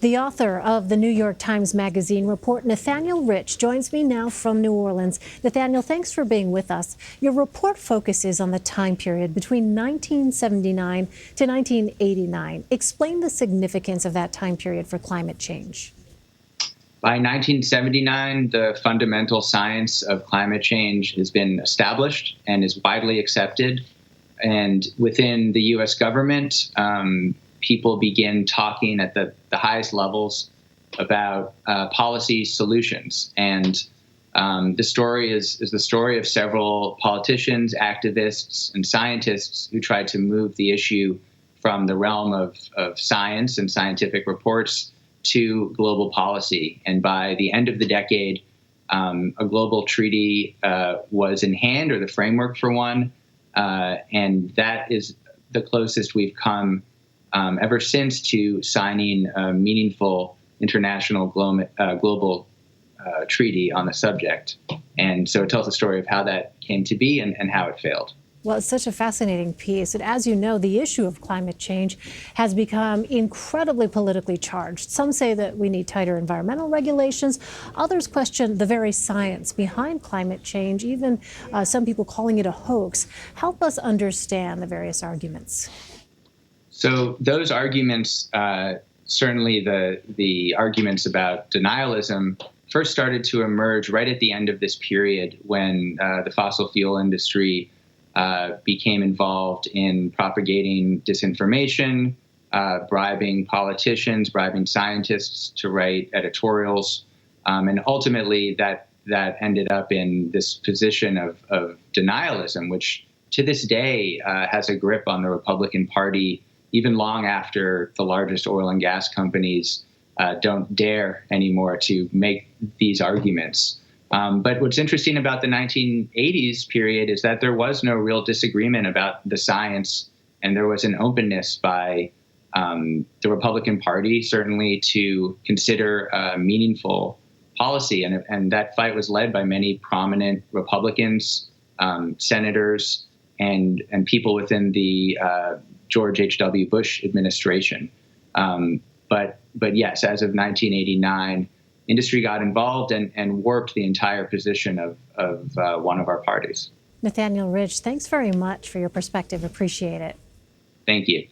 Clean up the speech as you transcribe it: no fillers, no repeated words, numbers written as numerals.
The author of the New York Times Magazine report, Nathaniel Rich, joins me now from New Orleans. Nathaniel, thanks for being with us. Your report focuses on the time period between 1979 to 1989. Explain the significance of that time period for climate change. By 1979, the fundamental science of climate change has been established and is widely accepted. And within the U.S. government, people begin talking at the highest levels about policy solutions. And the story is the story of several politicians, activists, and scientists who tried to move the issue from the realm of science and scientific reports to global policy. And by the end of the decade, a global treaty was in hand, or the framework for one. And that is the closest we've come ever since to signing a meaningful international global treaty on the subject. And so it tells the story of how that came to be and how it failed. Well, it's such a fascinating piece. And as you know, the issue of climate change has become incredibly politically charged. Some say that we need tighter environmental regulations. Others question the very science behind climate change, even some people calling it a hoax. Help us understand the various arguments. So those arguments, certainly the arguments about denialism, first started to emerge right at the end of this period when the fossil fuel industry became involved in propagating disinformation, bribing politicians, bribing scientists to write editorials. And ultimately, that ended up in this position of denialism, which to this day has a grip on the Republican Party, even long after the largest oil and gas companies don't dare anymore to make these arguments. But what's interesting about the 1980s period is that there was no real disagreement about the science, and there was an openness by the Republican Party, certainly, to consider meaningful policy. And that fight was led by many prominent Republicans, senators, and people within the George H.W. Bush administration. But yes, as of 1989, industry got involved and warped the entire position of one of our parties. Nathaniel Rich, thanks very much for your perspective. Appreciate it. Thank you.